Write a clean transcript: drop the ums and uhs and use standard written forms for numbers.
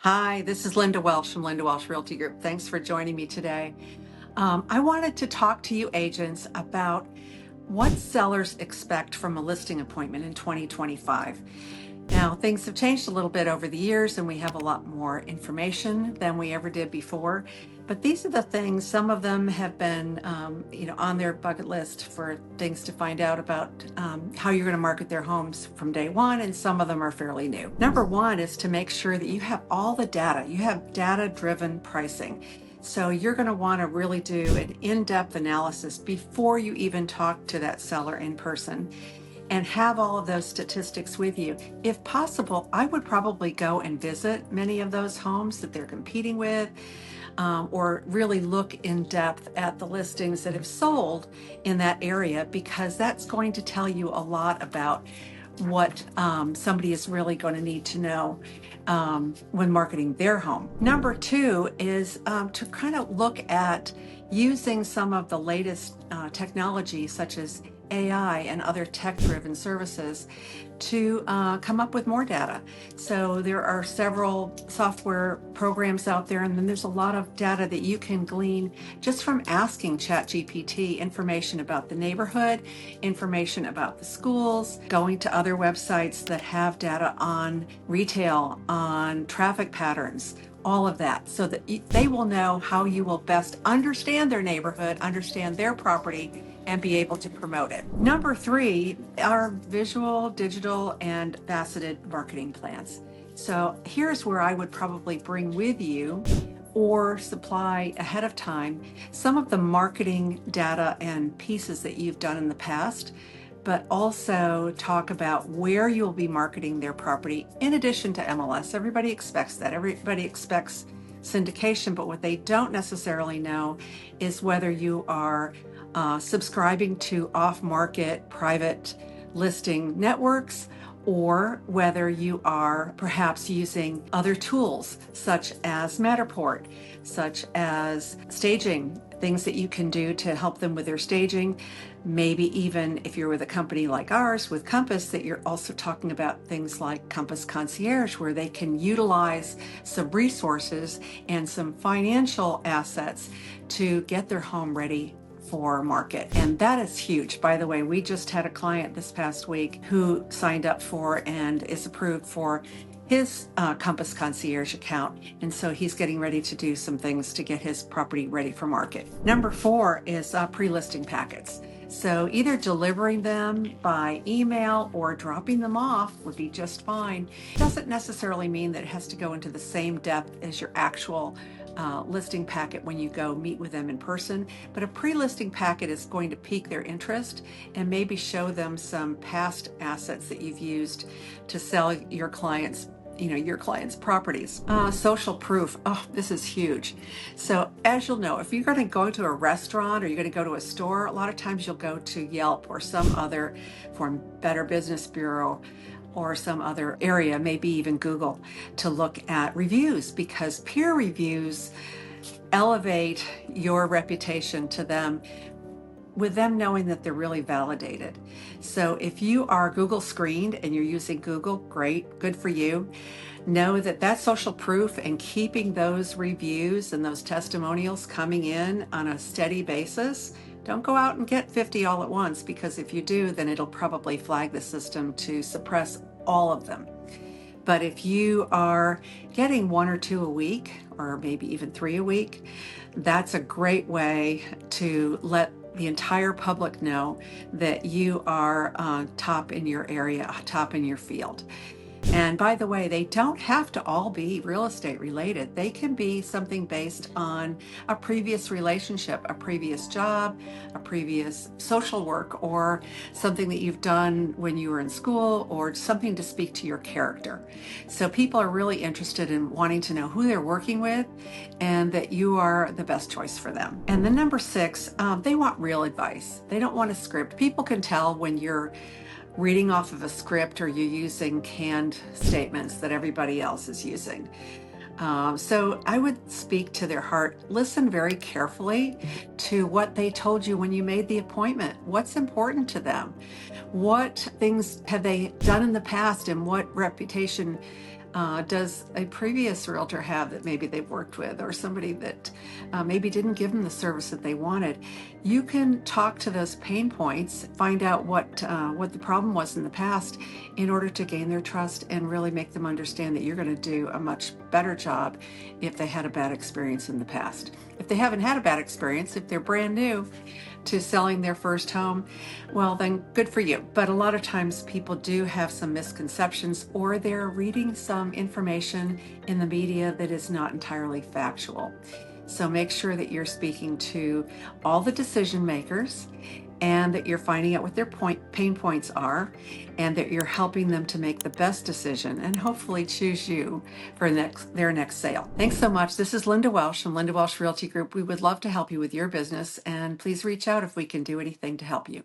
Hi, this is Linda Welsh from Linda Welsh Realty Group. Thanks for joining me today. I wanted to talk to you agents about what sellers expect from a listing appointment in 2025. Now, things have changed a little bit over the years, and we have a lot more information than we ever did before. But these are the things, some of them have been, on their bucket list for things to find out about how you're going to market their homes from day one, and some of them are fairly new. Number one is to make sure that you have all the data. You have data-driven pricing. So you're going to want to really do an in-depth analysis before you even talk to that seller in person and have all of those statistics with you. If possible, I would probably go and visit many of those homes that they're competing with, or really look in depth at the listings that have sold in that area, because that's going to tell you a lot about what somebody is really going to need to know when marketing their home. Number two is to kind of look at using some of the latest technology, such as AI and other tech-driven services, to come up with more data. So there are several software programs out there, and then there's a lot of data that you can glean just from asking ChatGPT information about the neighborhood, information about the schools, going to other websites that have data on retail, on traffic patterns, all of that, so that they will know how you will best understand their neighborhood, understand their property, and be able to promote it. Number three are visual, digital, and faceted marketing plans. So here's where I would probably bring with you or supply ahead of time some of the marketing data and pieces that you've done in the past, but also talk about where you'll be marketing their property in addition to MLS. Everybody expects that. Everybody expects syndication, but what they don't necessarily know is whether you are subscribing to off-market private listing networks, or whether you are perhaps using other tools such as Matterport, such as staging, things that you can do to help them with their staging. Maybe even if you're with a company like ours with Compass, that you're also talking about things like Compass Concierge, where they can utilize some resources and some financial assets to get their home ready for market. And that is huge. By the way, we just had a client this past week who signed up for and is approved for his Compass Concierge account. And so he's getting ready to do some things to get his property ready for market. Number four is pre-listing packets. So either delivering them by email or dropping them off would be just fine. Doesn't necessarily mean that it has to go into the same depth as your actual listing packet when you go meet with them in person, but a pre-listing packet is going to pique their interest and maybe show them some past assets that you've used to sell your clients properties. Social proof. Oh, this is huge. So as you'll know, if you're going to go to a restaurant or you're going to go to a store, a lot of times you'll go to Yelp or some other form, Better Business Bureau, or some other area, maybe even Google, to look at reviews, because peer reviews elevate your reputation to them, with them knowing that they're really validated. So if you are Google screened and you're using Google, great, good for you. Know that that's social proof, and keeping those reviews and those testimonials coming in on a steady basis. Don't go out and get 50 all at once, because if you do, then it'll probably flag the system to suppress all of them. But if you are getting one or two a week, or maybe even 3 a week, that's a great way to let the entire public know that you are top in your area, top in your field. And by the way, they don't have to all be real estate related. They can be something based on a previous relationship, a previous job, a previous social work, or something that you've done when you were in school, or something to speak to your character. So people are really interested in wanting to know who they're working with and that you are the best choice for them. And then number six, they want real advice. They don't want a script. People can tell when you're reading off of a script or you're using canned statements that everybody else is using. So I would speak to their heart. Listen very carefully to what they told you when you made the appointment. What's important to them? What things have they done in the past, and what reputation does a previous realtor have that maybe they've worked with, or somebody that maybe didn't give them the service that they wanted? You can talk to those pain points, find out what the problem was in the past, in order to gain their trust and really make them understand that you're going to do a much better job if they had a bad experience in the past. If they haven't had a bad experience, if they're brand new to selling their first home, well, then good for you. But a lot of times people do have some misconceptions, or they're reading some information in the media that is not entirely factual. So make sure that you're speaking to all the decision makers, and that you're finding out what their pain points are, and that you're helping them to make the best decision and hopefully choose you for their next sale. Thanks so much. This is Linda Welsh from Linda Welsh Realty Group. We would love to help you with your business, and please reach out if we can do anything to help you.